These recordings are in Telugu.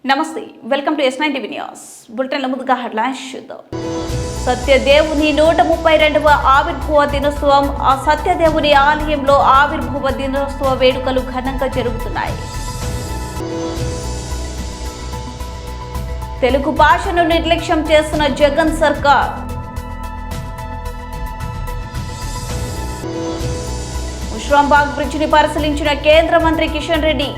నమస్తే, welcome to S9 TV news. బులెటిన్ల ముందుగా హెడ్లైన్స్ చూద్దాం. సత్యదేవుని 132వ ఆవిర్భావ దినోత్సవం. ఆ సత్యదేవుని ఆలయంలో ఆవిర్భావ దినోత్సవ వేడుకలు ఘనంగా జరుగుతున్నాయి. తెలుగు భాషను నిర్లక్ష్యం చేస్తున్న జగన్ సర్కార్. ముష్రాంబాగ్ బ్రిడ్జిని పరిశీలించిన కేంద్ర మంత్రి కిషన్ రెడ్డి.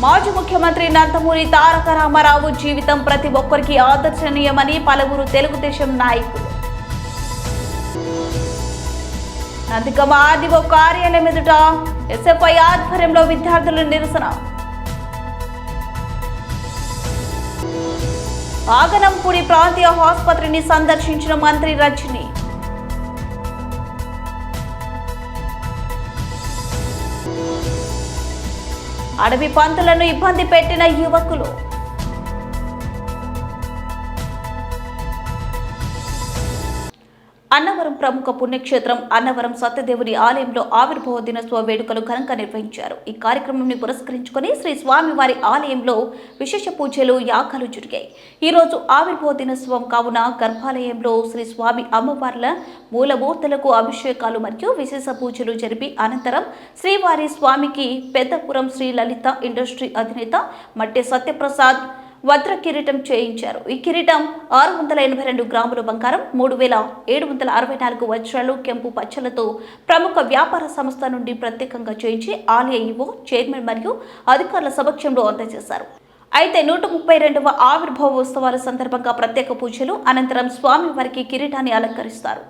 మాజీ ముఖ్యమంత్రి నందమూరి తారక రామారావు జీవితం ప్రతి ఒక్కరికి ఆదర్శనీయమని పలువురు తెలుగుదేశం నాయకులు. నందిగమ ఆర్డీఓ కార్యాలయం ఎదుట ఎస్ఎఫ్ఐ ఆధ్వర్యంలో విద్యార్థుల నిరసన. ఆగనంపూడి ప్రాంతీయ ఆసుపత్రిని సందర్శించిన మంత్రి రజని. అడవి పంతులను ఇబ్బంది పెట్టిన యువకులు. అన్నవరం ప్రముఖ పుణ్యక్షేత్రం అన్నవరం సత్యదేవుని ఆలయంలో ఆవిర్భావ దినోత్సవ వేడుకలు ఘనంగా నిర్వహించారు. ఈ కార్యక్రమాన్ని పురస్కరించుకొని శ్రీ స్వామివారి ఆలయంలో విశేష పూజలు, యాగాలు జరిగాయి. ఈ రోజు ఆవిర్భావ దినోత్సవం కావున గర్భాలయంలో శ్రీ స్వామి అమ్మవార్ల మూలమూర్తులకు అభిషేకాలు మరియు విశేష పూజలు జరిపి అనంతరం శ్రీవారి స్వామికి పెద్దపురం శ్రీ లలిత ఇండస్ట్రీ అధినేత మట్టె సత్యప్రసాద్ వజ్ర కిరీటం చేయించారు. ఈ కిరీటం 682 గ్రాముల బంగారం, 3764 వజ్రాలు, కెంపు పచ్చలతో ప్రముఖ వ్యాపార సంస్థ నుండి ప్రత్యేకంగా చేయించి ఆలయ ఈవో, చైర్మన్ మరియు అధికారుల సమక్షంలో అందజేశారు. అయితే 132వ ఆవిర్భావ ఉత్సవాల సందర్భంగా ప్రత్యేక పూజలు అనంతరం స్వామి వారికి కిరీటాన్ని అలంకరిస్తారు.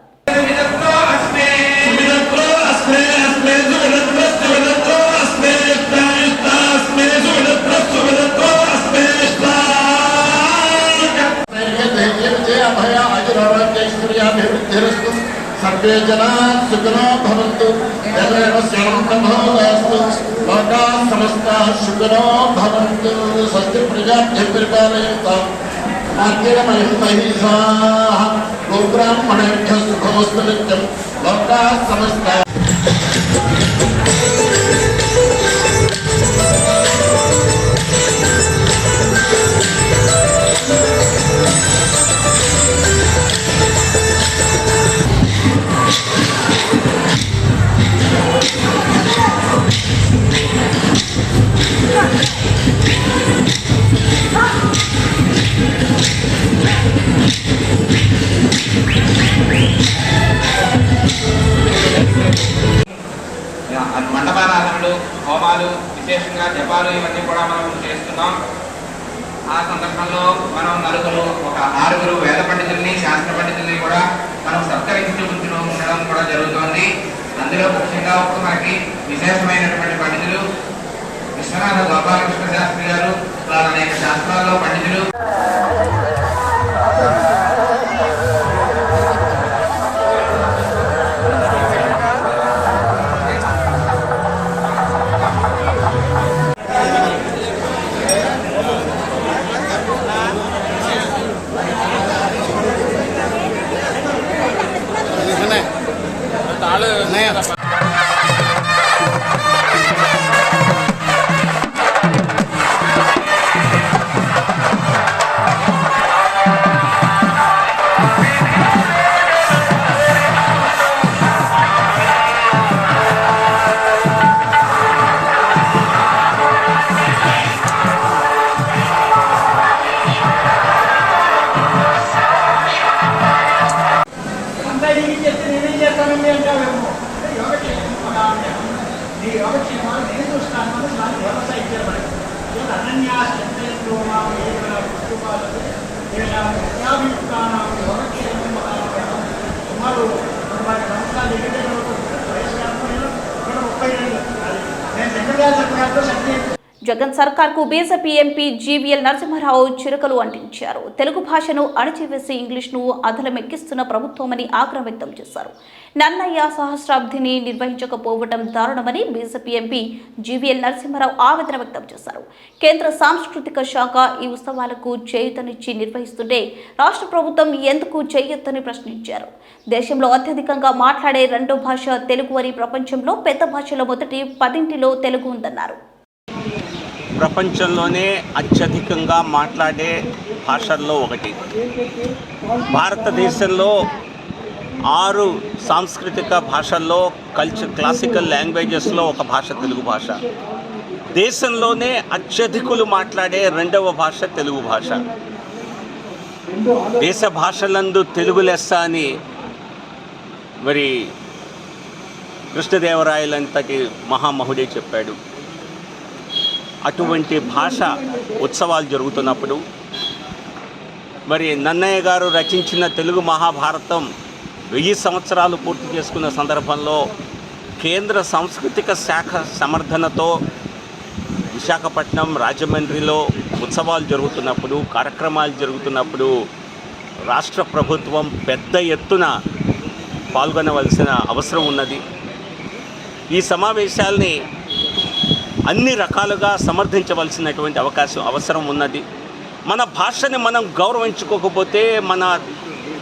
सर्वे जना सुखिनो भवन्तु तदेव सर्वभूतस्तु लोकाः समस्ताः सुखिनो भवन्तु स्वस्ति प्रजाभ्यः परिपालयन्तु मार्गेण महिषाः गोब्राह्मणेभ्यः सुखमस्तु नित्यं लोकाः समस्ताः. మండపారాధనలు, హోమాలు, విశేషంగా జపాలు ఇవన్నీ కూడా మనం చేస్తున్నాం. ఆ సందర్భంలో మనం ఆరుగురు వేద పండితుల్ని, శాస్త్ర పండితుల్ని కూడా మనం సత్కరించి ఉండడం కూడా జరుగుతోంది. అందులో ముఖ్యంగా ఇప్పుడు మనకి విశేషమైనటువంటి పండితులు విశ్వనాథ గోపాలకృష్ణ శాస్త్రి గారు, అనేక శాస్త్రాల్లో పండితులు. జగన్ సర్కార్కు బీజేపీ ఎంపీ జీవీఎల్ నరసింహారావు చిరకలు అంటించారు. తెలుగు భాషను అణచివేసి ఇంగ్లీష్ను అదలమెక్కిస్తున్న ప్రభుత్వమని ఆగ్రహం వ్యక్తం చేశారు. నన్నయ్య సహస్రాబ్దిని నిర్వహించకపోవడం దారుణమని బీజేపీ ఎంపీ జీవీఎల్ నరసింహారావు ఆవేదన వ్యక్తం చేశారు. కేంద్ర సాంస్కృతిక శాఖ ఈ ఉత్సవాలకు చేయూతనిచ్చి నిర్వహిస్తుంటే రాష్ట్ర ప్రభుత్వం ఎందుకు చేయొద్దని ప్రశ్నించారు. దేశంలో అత్యధికంగా మాట్లాడే రెండో భాష తెలుగు అని ప్రపంచంలో పెద్ద భాషల మొదటి 10లో తెలుగు ఉందన్నారు. ప్రపంచంలోనే అత్యధికంగా మాట్లాడే భాషల్లో ఒకటి. భారతదేశంలో 6 సాంస్కృతిక భాషల్లో క్లాసికల్ లాంగ్వేజెస్లో ఒక భాష తెలుగు భాష. దేశంలోనే అత్యధికులు మాట్లాడే రెండవ భాష తెలుగు భాష. దేశ భాషలందు తెలుగు లెస్స అని మరి కృష్ణదేవరాయలంతటి మహామహుడే చెప్పాడు. అటువంటి భాష ఉత్సవాలు జరుగుతున్నప్పుడు మరి నన్నయ్య గారు రచించిన తెలుగు మహాభారతం 1000 సంవత్సరాలు పూర్తి చేసుకున్న సందర్భంలో కేంద్ర సాంస్కృతిక శాఖ సమర్థనతో విశాఖపట్నం, రాజమండ్రిలో ఉత్సవాలు జరుగుతున్నప్పుడు, కార్యక్రమాలు జరుగుతున్నప్పుడు రాష్ట్ర ప్రభుత్వం పెద్ద ఎత్తున పాల్గొనవలసిన అవసరం ఉన్నది. ఈ సమావేశాల్ని అన్ని రకాలుగా సమర్థించవలసినటువంటి అవసరం ఉన్నది. మన భాషని మనం గౌరవించుకోకపోతే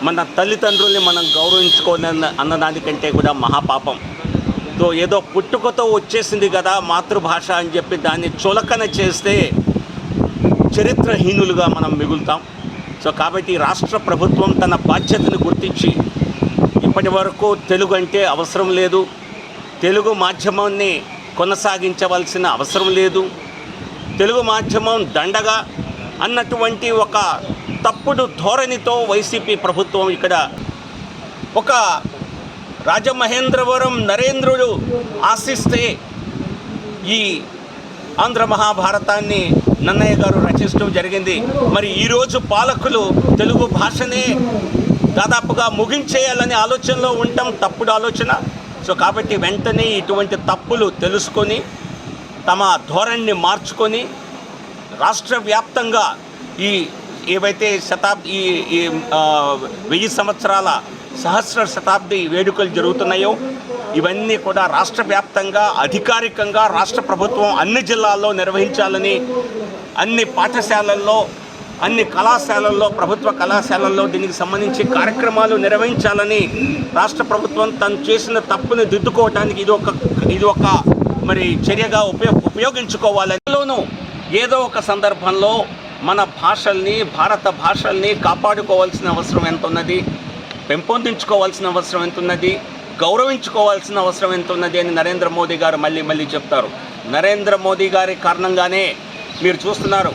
మన తల్లిదండ్రుల్ని మనం గౌరవించుకోని అన్నదానికంటే కూడా మహాపాపం. ఏదో పుట్టుకతో వచ్చేసింది కదా మాతృభాష అని చెప్పి దాన్ని చులకన చేస్తే చరిత్రహీనులుగా మనం మిగులుతాం. కాబట్టి రాష్ట్ర ప్రభుత్వం తన బాధ్యతను గుర్తించి ఇప్పటి వరకు తెలుగు అంటే అవసరం లేదు, తెలుగు మాధ్యమాన్ని కొనసాగించవలసిన అవసరం లేదు, తెలుగు మాధ్యమం దండగా అన్నటువంటి ఒక తప్పుడు ధోరణితో వైసీపీ ప్రభుత్వం ఇక్కడ ఒక రాజమహేంద్రవరం నరేంద్రుడు ఆశిస్తే ఈ ఆంధ్ర మహాభారతాన్ని నన్నయ్య గారు రచించడం జరిగింది. మరి ఈరోజు పాలకులు తెలుగు భాషనే దాదాపుగా ముగించేయాలనే ఆలోచనలో ఉండటం తప్పుడు ఆలోచన. కాబట్టి వెంటనే ఇటువంటి తప్పులు తెలుసుకొని తమ ధోరణిని మార్చుకొని రాష్ట్ర వ్యాప్తంగా ఏవైతే 1000 సంవత్సరాల సహస్ర శతాబ్ది వేడుకలు జరుగుతున్నాయో ఇవన్నీ కూడా రాష్ట్ర వ్యాప్తంగా అధికారికంగా రాష్ట్ర ప్రభుత్వం అన్ని జిల్లాల్లో నిర్వహించాలని, అన్ని పాఠశాలల్లో, అన్ని కళాశాలల్లో, ప్రభుత్వ కళాశాలల్లో దీనికి సంబంధించి కార్యక్రమాలు నిర్వహించాలని రాష్ట్ర ప్రభుత్వం తను చేసిన తప్పుని దిద్దుకోవడానికి ఇది ఒక మరి చర్యగా ఉపయోగించుకోవాలని ఏదో ఒక సందర్భంలో మన భాషల్ని, భారత భాషల్ని కాపాడుకోవాల్సిన అవసరం ఎంత ఉన్నది, పెంపొందించుకోవాల్సిన అవసరం ఎంత ఉన్నది, గౌరవించుకోవాల్సిన అవసరం ఎంత ఉన్నది అని నరేంద్ర మోదీ గారు మళ్ళీ చెప్తారు. నరేంద్ర మోదీ గారి కారణంగానే మీరు చూస్తున్నారు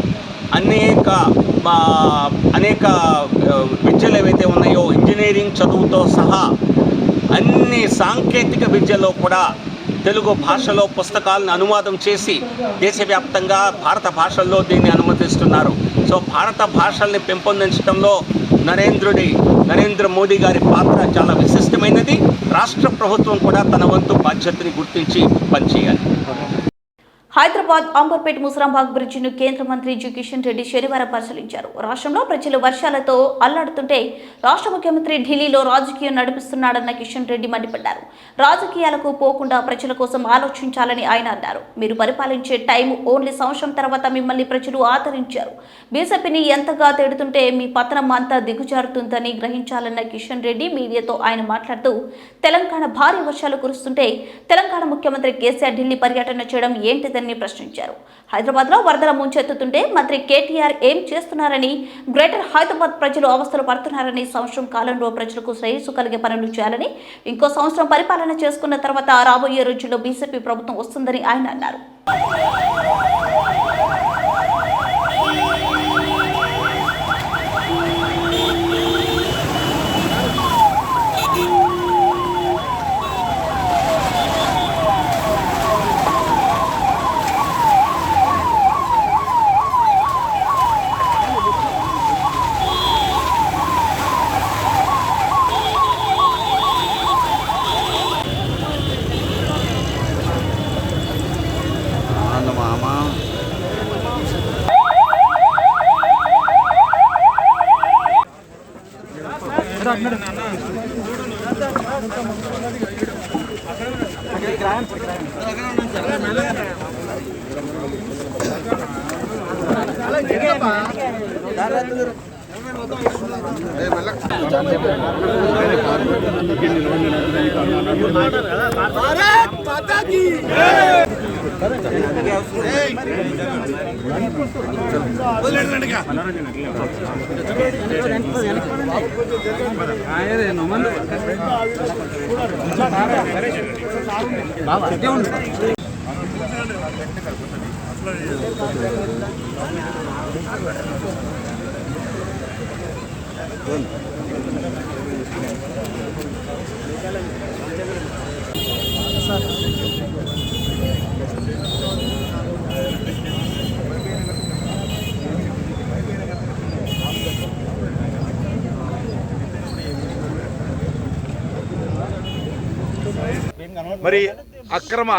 అనేక విద్యలు ఏవైతే ఉన్నాయో ఇంజనీరింగ్ చదువుతో సహా అన్ని సాంకేతిక విద్యలో కూడా తెలుగు భాషలో పుస్తకాలను అనువాదం చేసి దేశవ్యాప్తంగా భారత భాషల్లో దీన్ని అనుమతిస్తున్నారు. భారత భాషల్ని పెంపొందించడంలో నరేంద్ర మోదీ గారి పాత్ర చాలా విశిష్టమైనది. రాష్ట్ర ప్రభుత్వం కూడా తన వంతు బాధ్యతని గుర్తించి పనిచేయాలి. హైదరాబాద్ అంబర్పేట్ ముసరాంబాగ్ బ్రిడ్జిను కేంద్ర మంత్రి జి కిషన్ రెడ్డి శనివారం పరిశీలించారు. రాష్ట్రంలో ప్రజలు వర్షాలతో అల్లాడుతుంటే రాష్ట్ర ముఖ్యమంత్రి ఢిల్లీలో రాజకీయం నడిపిస్తున్నాడన్న కిషన్ రెడ్డి మండిపడ్డారు. రాజకీయాలకు పోకుండా ప్రజల కోసం ఆలోచించాలని ఆయన అన్నారు. మీరు పరిపాలించే టైం ఓన్లీ సంవత్సరం తర్వాత మిమ్మల్ని ప్రజలు ఆదరించారు. బీజేపీని ఎంతగా తిడుతుంటే మీ పతనం అంతా దిగుజారుతుందని గ్రహించాలన్న కిషన్ రెడ్డి మీడియాతో ఆయన మాట్లాడుతూ తెలంగాణ భారీ వర్షాలు కురుస్తుంటే తెలంగాణ ముఖ్యమంత్రి కేసీఆర్ ఢిల్లీ పర్యటన చేయడం ఏంటిదని ప్రశ్నించారు. హైదరాబాద్ లో వరదల ముంచెత్తుతుంటే మంత్రి కేటీఆర్ ఏం చేస్తున్నారని, గ్రేటర్ హైదరాబాద్ ప్రజలు అవస్థలు పడుతున్నారని, సంవత్సరం కాలంలో ప్రజలకు శ్రేయస్సు కలిగే పనులు చేయాలని, ఇంకో సంవత్సరం పరిపాలన చేసుకున్న తర్వాత రాబోయే రోజుల్లో బీజేపీ ప్రభుత్వం వస్తుందని ఆయన అన్నారు. Mama. మరి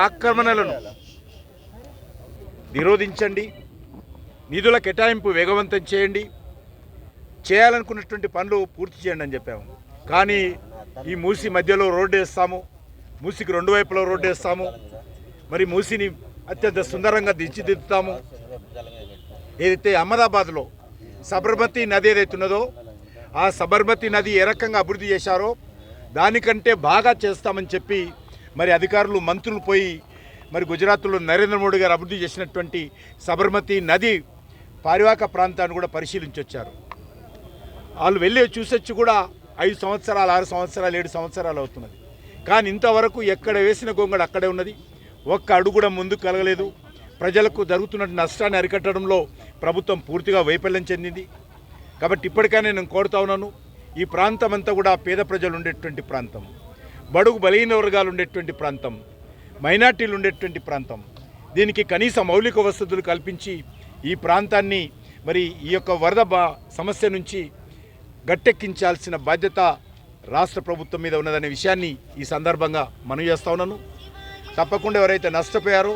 ఆక్రమణలను నిరోధించండి, నిధుల కేటాయింపు వేగవంతం చేయండి, చేయాలనుకున్నటువంటి పనులు పూర్తి చేయండి అని చెప్పాము. కానీ ఈ మూసి మధ్యలో రోడ్డు వేస్తాము, మూసికి రెండు వైపులో రోడ్డు వేస్తాము, మరి మూసిని అత్యంత సుందరంగా తీర్చిదిద్దుతాము. ఏదైతే అహ్మదాబాద్లో సబర్మతి నది ఏదైతే ఉన్నదో ఆ సబర్మతి నది ఏ రకంగా అభివృద్ధి చేశారో దానికంటే బాగా చేస్తామని చెప్పి మరి అధికారులు మంత్రులు పోయి మరి గుజరాత్లో నరేంద్ర మోడీ గారు అభివృద్ధి చేసినటువంటి సబర్మతి నది పారివాహక ప్రాంతాన్ని కూడా పరిశీలించొచ్చారు. వాళ్ళు వెళ్ళి చూసొచ్చి కూడా 5 సంవత్సరాలు 6 సంవత్సరాలు 7 సంవత్సరాలు అవుతున్నది. కానీ ఇంతవరకు ఎక్కడ వేసిన గొంగడు అక్కడే ఉన్నది, ఒక్క అడుగు కూడా ముందుకు కలగలేదు. ప్రజలకు జరుగుతున్న నష్టాన్ని అరికట్టడంలో ప్రభుత్వం పూర్తిగా వైఫల్యం చెందింది. కాబట్టి ఇప్పటికైనా నేను కోరుతా ఉన్నాను, ఈ ప్రాంతం అంతా కూడా పేద ప్రజలు ఉండేటువంటి ప్రాంతం, బడుగు బలహీన వర్గాలు ఉండేటువంటి ప్రాంతం, మైనార్టీలు ఉండేటువంటి ప్రాంతం. దీనికి కనీస మౌలిక వసతులు కల్పించి ఈ ప్రాంతాన్ని మరి ఈ యొక్క వరద సమస్య నుంచి గట్టెక్కించాల్సిన బాధ్యత రాష్ట్ర ప్రభుత్వం మీద ఉన్నదనే విషయాన్ని ఈ సందర్భంగా మనవి చేస్తా ఉన్నాను. తప్పకుండా ఎవరైతే నష్టపోయారో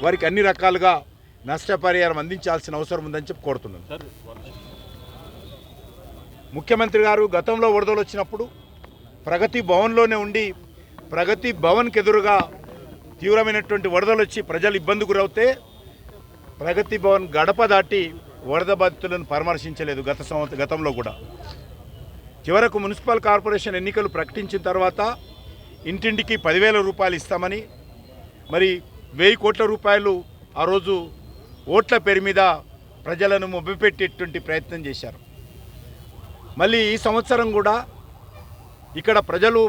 వారికి అన్ని రకాలుగా నష్టపరిహారం అందించాల్సిన అవసరం ఉందని చెప్పి కోరుతున్నాను. ముఖ్యమంత్రి గారు గతంలో వరదలు వచ్చినప్పుడు ప్రగతి భవన్లోనే ఉండి ప్రగతి భవన్కి ఎదురుగా తీవ్రమైనటువంటి వరదలు వచ్చి ప్రజలు ఇబ్బంది గురవుతే ప్రగతి భవన్ గడప దాటి వరద బాధితులను పరామర్శించలేదు గతంలో కూడా. చివరకు మున్సిపల్ కార్పొరేషన్ ఎన్నికలు ప్రకటించిన తర్వాత ఇంటింటికి 10,000 రూపాయలు ఇస్తామని మరి 1,000 కోట్ల రూపాయలు ఆ రోజు ఓట్ల పేరు మీద ప్రజలను మొబ్బపెట్టేటువంటి ప్రయత్నం చేశారు. మళ్ళీ ఈ సంవత్సరం కూడా ఇక్కడ ప్రజలు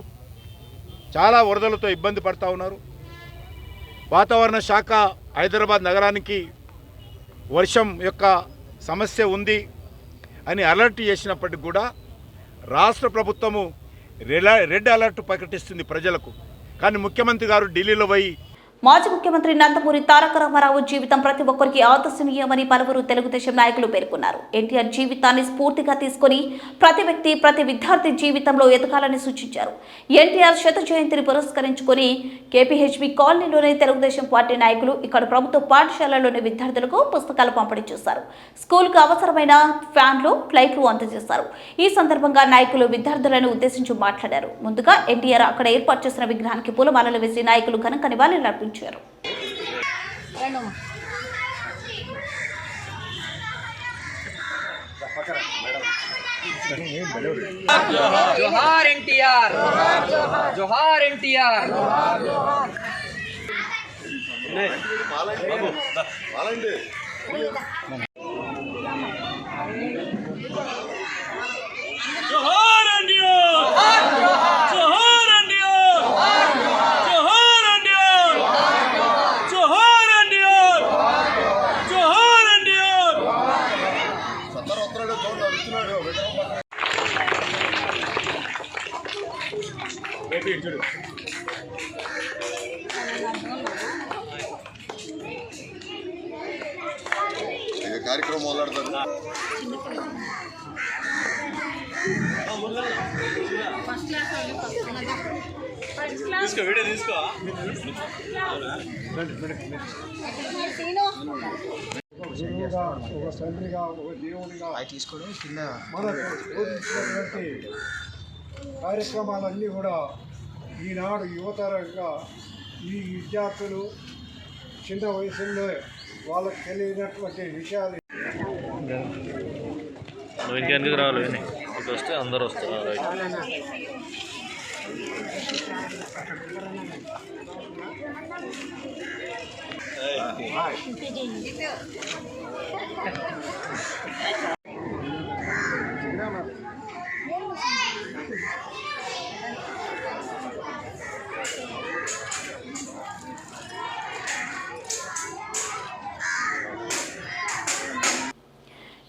చాలా వరదలతో ఇబ్బంది పడుతూ ఉన్నారు. వాతావరణ శాఖ హైదరాబాద్ నగరానికి వర్షం యొక్క సమస్య ఉంది అని అలర్ట్ చేసినప్పటికి కూడా రాష్ట్ర ప్రభుత్వము రెడ్ అలర్ట్ ప్రకటిస్తుంది ప్రజలకు. కానీ ముఖ్యమంత్రి గారు ఢిల్లీలో పోయి మాజీ ముఖ్యమంత్రి నందమూరి తారక రామారావు జీవితం ప్రతి ఒక్కరికి ఆదర్శనీయమని పలువురు తెలుగుదేశం నాయకులు పేర్కొన్నారు. ఎన్టీఆర్ జీవితాన్ని స్ఫూర్తిగా తీసుకుని ప్రతి వ్యక్తి ప్రతి విద్యార్థి జీవితంలో ఎదగాలని సూచించారు. ఎన్టీఆర్ శత జయంతిని పురస్కరించుకుని కేపీహెచ్బీ కాలనీలోని తెలుగుదేశం పార్టీ నాయకులు ఇక్కడ ప్రభుత్వ పాఠశాలలోని విద్యార్థులకు పుస్తకాలు పంపిణీ చేశారు. స్కూల్కు అవసరమైన ఫ్యాన్లు, లైట్లు అందజేశారు. ఈ సందర్భంగా నాయకులు విద్యార్థులను ఉద్దేశించి మాట్లాడారు. ముందుగా ఎన్టీఆర్ అక్కడ ఏర్పాటు చేసిన విగ్రహానికి పూలమాలలు వేసి నాయకులు ఘనంగా నివాళులర్పించారు. जोहार एनटीआर, जोहार एनटीआर। కార్యక్రమం మొదలెడతారు. తీసుకో వీడియో తీసుకో. ఒక తండ్రిగా, ఒక దేవుడిగా మనకు బోధించినటువంటి కార్యక్రమాలన్నీ కూడా ఈనాడు యువతరంగా ఈ విద్యార్థులు చిన్న వయసులో వాళ్ళకి తెలియనటువంటి విషయాలు నువ్వు ఇంకెందుకు రావాలి ఇటు వస్తే అందరు వస్తారు.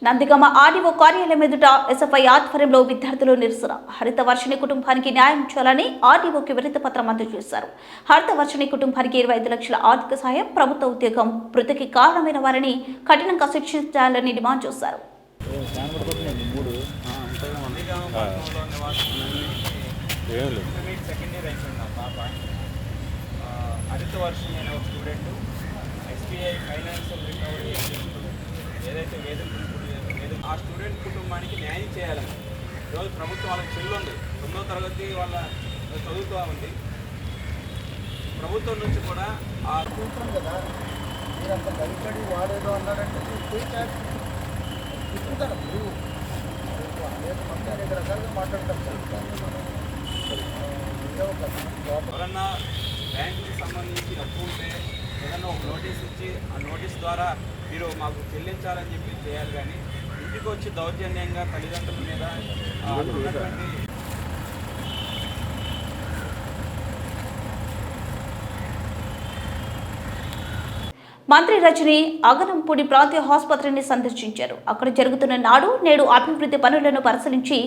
నందిగామ ఆర్డీఓ కార్యాలయం ఎదుట ఎస్ఎఫ్ఐ ఆధ్వర్యంలో విద్యార్థులు నిరసన. హరిత వర్షిణి కుటుంబానికి న్యాయం చేయాలని ఆర్డీఓకి వినతి పత్రం అందజేశారు. హరిత వర్షిణి కుటుంబానికి 25 లక్షల ఆర్థిక సాయం, ప్రభుత్వ ఉద్యోగం, మృతికి కారణమైన వారిని కఠినంగా శిక్షించాలని డిమాండ్ చేశారు. హరిత వర్షిణి అనే ఒక స్టూడెంట్ ఎస్బీఐ ఫైనాన్షియల్ రికవరీ ఏదైతే వేదిక ఆ స్టూడెంట్ కుటుంబానికి న్యాయం చేయాలని ఈరోజు ప్రభుత్వం వాళ్ళకి చెల్లుంది. 9వ తరగతి వాళ్ళ చదువుతూ ఉంది. ప్రభుత్వం నుంచి కూడా ఆ చూస్తాం కదా, మీరు అంత భయపడి వాడేదో అన్నారంటే తిప్పుతారు. అనేక మంది అనేక రకాలుగా మాట్లాడతారు సార్. ఎవరన్నా బ్యాంకుకి సంబంధించి అప్పు ఉంటే ఏదన్నా ఒక నోటీస్ ఇచ్చి ఆ నోటీస్ ద్వారా మీరు మాకు చెల్లించాలని చెప్పి చేయాలి. కానీ ఇంటికి వచ్చి దౌర్జన్యంగా తల్లిదండ్రుల మీద ఉన్నటువంటి మంత్రి రజని అగనంపూడి ప్రాంతీయ ఆసుపత్రిని సందర్శించారు. అక్కడ జరుగుతున్న నాడు నేడు అభివృద్ధి పనులను పరిశీలించి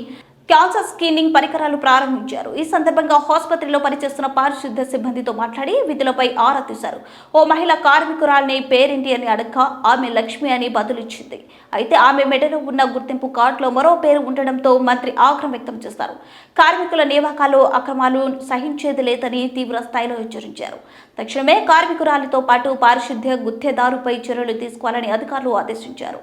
క్యాన్సర్ స్క్రీనింగ్ పరికరాలు ప్రారంభించారు. ఈ సందర్భంగా ఆసుపత్రిలో పనిచేస్తున్న పారిశుద్ధ్య సిబ్బందితో మాట్లాడి విధులపై ఆరా తీశారు. ఓ మహిళా కార్మికురాల్ని పేరేంటి అని అడగ్గా ఆమె లక్ష్మి అని బదులిచ్చింది. అయితే ఆమె మెడలో ఉన్న గుర్తింపు కార్డులో మరో పేరు ఉండడంతో మంత్రి ఆగ్రహం వ్యక్తం చేశారు. కార్మికుల నియామకాలు అక్రమాలు సహించేది లేదని తీవ్ర స్థాయిలో హెచ్చరించారు. తక్షణమే కార్మికురాలితో పాటు పారిశుద్ధ్య గుత్తేదారుపై చర్యలు తీసుకోవాలని అధికారులు ఆదేశించారు.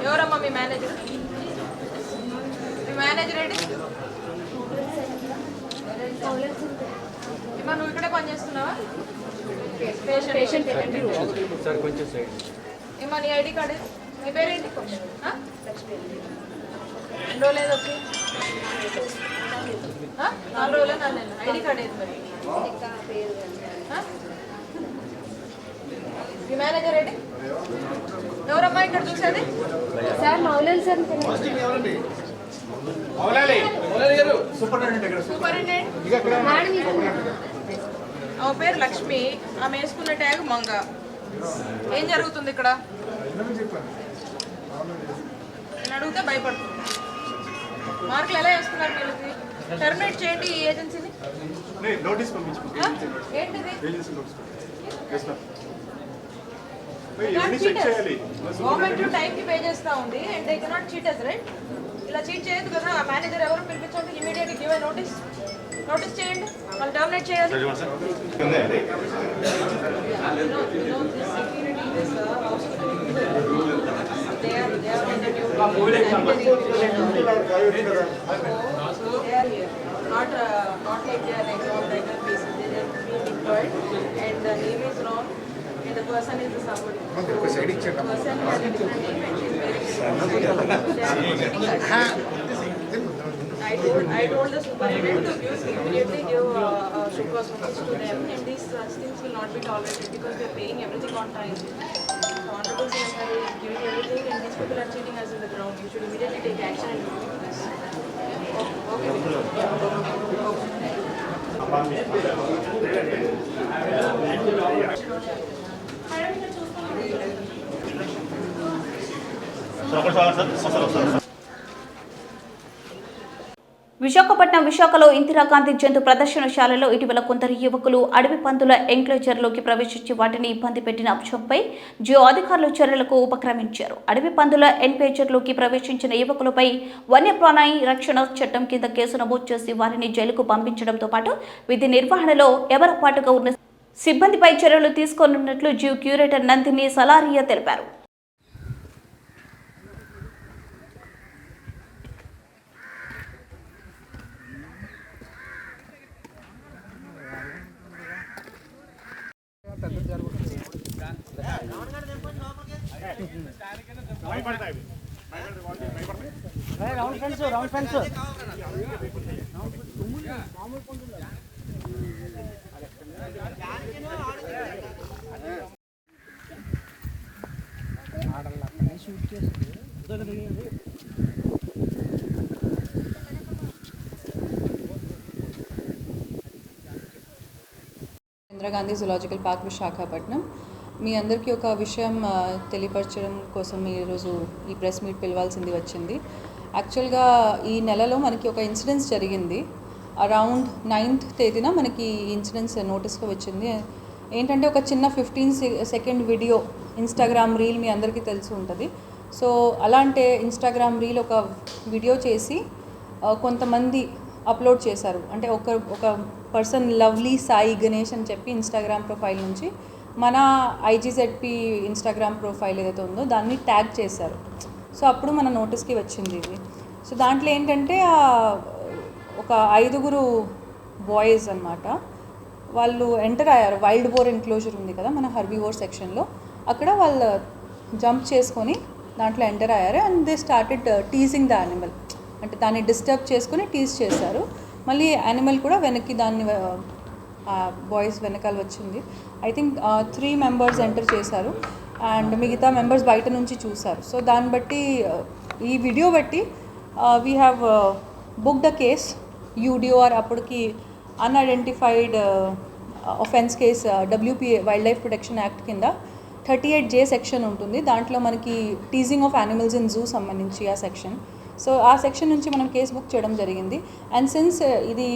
ఎవరమ్మా మీ మేనేజర్? మీ మేనేజర్ ఏంటి? ఇమ్మా నువ్వు ఇక్కడే పని చేస్తున్నావా? పేషెంట్ సార్ కొంచెం సైడ్. ఇమ్మా నీ ఐడి కార్డు, నీ పేరేంటి? 2 రోజులేదు వచ్చి 4 రోజులే 4 నెలలు. ఐడి కార్డు ఏది మరి? మీ మేనేజర్ ఏంటి? ఎవరమ్మా ఇక్కడ చూసేది? Sir Moula Ali sir. సూపరింటెండెంట్ ఆమె పేరు లక్ష్మి. ఆమె వేసుకున్న ట్యాగ్ మంగ. ఏం జరుగుతుంది ఇక్కడ? నేను అడిగితే భయపడుతుంది. మార్కులు ఎలా వేస్తున్నారు వీళ్ళకి? టర్మినేట్ చేయండి ఈ ఏజెన్సీని. ఏంటిది? గవర్నమెంట్ టైంకి పే చేస్తూ ఉంది and they cannot cheat us right. ఇలా చీట్ చేయదు కదా. ఆ మేనేజర్ ఎవరు పిలిపించండి, ఇమీడియట్లీ గివ్ ఏ నోటీస్ చేయండి, వాళ్ళు టర్మినేట్ చేయాలి. Not like they are like all regular pieces. They are being employed and the name is wrong and the person is the somebody. Person has a different name and she is very I told the superintendent to immediately give supervision to them, and these such things will not be tolerated because we are paying everything on time. So on enforcing us are giving everything, and these people are cheating us in the ground. You should immediately take action and do this. విశాఖలో ఇందిరాగాంధీ జంతు ప్రదర్శనశాలలో ఇటీవల కొందరు యువకులు అడవి పందుల ఎంక్లోజర్లోకి ప్రవేశించి వాటిని ఇబ్బంది పెట్టిన అంశంపై జియో అధికారులు చర్యలకు ఉపక్రమించారు. అడవి పందుల ఎంక్లోజర్లోకి ప్రవేశించిన యువకులపై వన్యప్రాణి రక్షణ చట్టం కింద కేసు నమోదు చేసి వారిని జైలుకు పంపించడంతో పాటు విధి నిర్వహణలో ఎవరపాటుగా ఉన్న సిబ్బందిపై చర్యలు తీసుకోనున్నట్లు జియో క్యూరేటర్ నందిని సలారియా తెలిపారు. Indira Gandhi zoological park Visakhapatnam. మీ అందరికీ ఒక విషయం తెలియపరచడం కోసం ఈరోజు ఈ ప్రెస్ మీట్ పిలవాల్సింది వచ్చింది. యాక్చువల్గా ఈ నెలలో మనకి ఒక ఇన్సిడెన్స్ జరిగింది. అరౌండ్ 9th తేదీన మనకి ఈ ఇన్సిడెన్స్ నోటీస్గా వచ్చింది. ఏంటంటే ఒక చిన్న 15 సెకండ్ వీడియో ఇన్స్టాగ్రామ్ రీల్ మీ అందరికీ తెలిసి ఉంటుంది. సో అలాంటి ఇన్స్టాగ్రామ్ రీల్ ఒక వీడియో చేసి కొంతమంది అప్లోడ్ చేశారు. అంటే ఒక పర్సన్ లవ్లీ సాయి గణేష్ అని చెప్పి ఇన్స్టాగ్రామ్ ప్రొఫైల్ నుంచి మన ఐజీజెడ్పీ ఇన్స్టాగ్రామ్ ప్రొఫైల్ ఏదైతే ఉందో దాన్ని ట్యాగ్ చేశారు. సో అప్పుడు మన నోటీస్కి వచ్చింది ఇది. సో దాంట్లో ఏంటంటే ఒక 5 బాయ్స్ అన్నమాట, వాళ్ళు ఎంటర్ అయ్యారు. వైల్డ్ బోర్ ఎన్క్లోజర్ ఉంది కదా మన హర్బీవోర్ సెక్షన్లో, అక్కడ వాళ్ళు జంప్ చేసుకొని దాంట్లో ఎంటర్ అయ్యారు. And they started teasing the animal, అంటే దాన్ని డిస్టర్బ్ చేసుకొని టీజ్ చేశారు. మళ్ళీ యానిమల్ కూడా వెనక్కి దాన్ని బాయ్స్ వెనకాల వచ్చింది. ఐ థింక్ 3 మెంబర్స్ ఎంటర్ చేశారు అండ్ మిగతా మెంబర్స్ బయట నుంచి చూశారు. సో దాన్ని బట్టి ఈ వీడియో బట్టి we have book the case UDOR, అప్పటికి unidentified offence case WPA wildlife protection act కింద 38J సెక్షన్ ఉంటుంది. దాంట్లో మనకి teasing of animals in zoo సంబంధించి ఆ సెక్షన్. సో ఆ సెక్షన్ నుంచి మనం కేసు బుక్ చేయడం జరిగింది. అండ్ సిన్స్ ఇది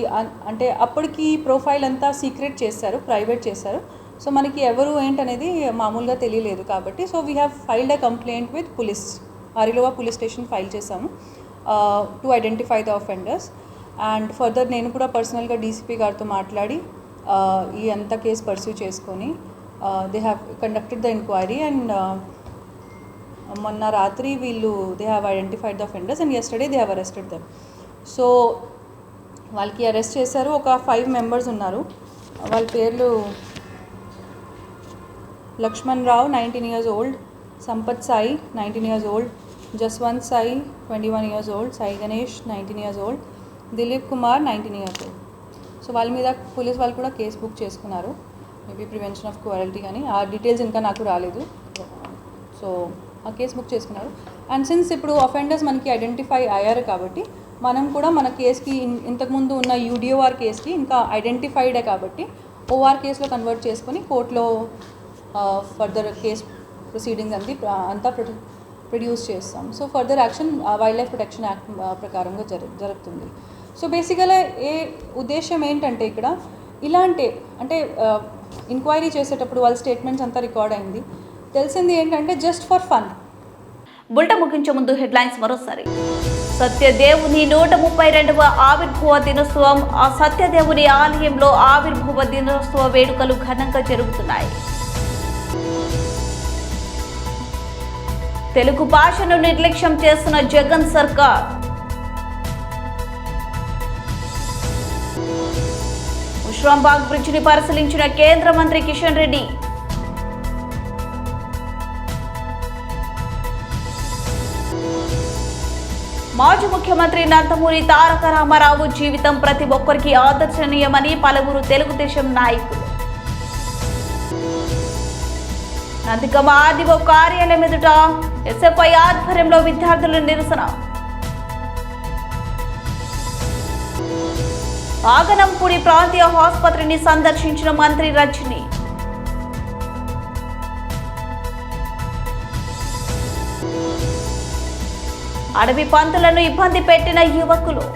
అంటే అప్పటికి ప్రొఫైల్ అంతా సీక్రెట్ చేశారు, ప్రైవేట్ చేశారు. సో మనకి ఎవరు ఏంటనేది మామూలుగా తెలియలేదు కాబట్టి so we have filed a complaint with police, Arilova police station file చేశాము to identify the offenders. And further నేను కూడా పర్సనల్గా డీసీపీ గారితో మాట్లాడి ఈ అంతా కేసు పర్స్యూ చేసుకొని they have conducted the enquiry. And మొన్న రాత్రి వీళ్ళు they have identified the offenders and yesterday they have arrested them. So వాళ్ళకి అరెస్ట్ చేశారు. ఒక 5 మెంబర్స్ ఉన్నారు. వాళ్ళ పేర్లు Lakshman Rao 19 years old, Sampath Sai 19 years old, Jaswanth Sai 21 years old, Sai Ganesh 19 years old, Dilip Kumar 19 years old. So వాళ్ళ మీద పోలీస్ వాళ్ళు కూడా కేసు బుక్ చేసుకున్నారు, మేబీ ప్రివెన్షన్ ఆఫ్ క్వాలిటీ కానీ ఆ డీటెయిల్స్ ఇంకా నాకు రాలేదు. సో ఆ కేసు బుక్ చేసుకున్నారు. అండ్ సిన్స్ ఇప్పుడు అఫెండర్స్ మనకి ఐడెంటిఫై అయ్యారు కాబట్టి మనం కూడా మన కేసుకి ఇంతకుముందు ఉన్న యూడిఓఆర్ కేసుకి ఇంకా ఐడెంటిఫైడే కాబట్టి ఓఆర్ కేసులో కన్వర్ట్ చేసుకొని కోర్టులో ఫర్దర్ కేస్ ప్రొసీడింగ్స్ అంతా ప్రొడ్యూస్ చేస్తాం. So further action wild life protection act ప్రకారంగా జరుగుతుంది. సో బేసికల్గా ఏ ఉద్దేశం ఏంటంటే ఇక్కడ ఇలాంటి అంటే ఎంక్వైరీ చేసేటప్పుడు వాళ్ళ స్టేట్మెంట్స్ అంతా రికార్డ్ అయింది. తెలిసింది ఏంటంటే జస్ట్ ఫర్ ఫన్. బులెటిన్ ముగించే ముందు హెడ్లైన్స్ మరోసారి. సత్యదేవుని 132వ ఆవిర్భావ దినోత్సవం. ఆ సత్యదేవుని ఆలయంలో ఆవిర్భావ దినోత్సవ వేడుకలు ఘనంగా జరుగుతున్నాయి. తెలుగు భాషను నిర్లక్ష్యం చేస్తున్న జగన్ సర్కార్. ముష్రాంబాగ్ బ్రిడ్జిని పరిశీలించిన కేంద్ర మంత్రి కిషన్ రెడ్డి. మాజీ ముఖ్యమంత్రి నందమూరి తారక రామారావు జీవితం ప్రతి ఒక్కరికి ఆదర్శనీయమని పలువురు తెలుగుదేశం నాయకులు. నందిగమ ఆర్డీఓ కార్యాలయం ఎదుట ఎస్ఎఫ్ఐ ఆధ్వర్యంలో విద్యార్థుల నిరసన. ఆగనంపూడి ప్రాంతీయ ఆసుపత్రిని సందర్శించిన మంత్రి రజని. అడవి పంతులను ఇబ్బంది పెట్టిన యువకులు.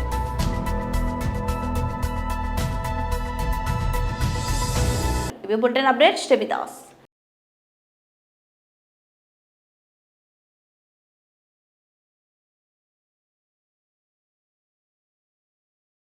ఇవి బులెటిన్ అప్డేట్స్.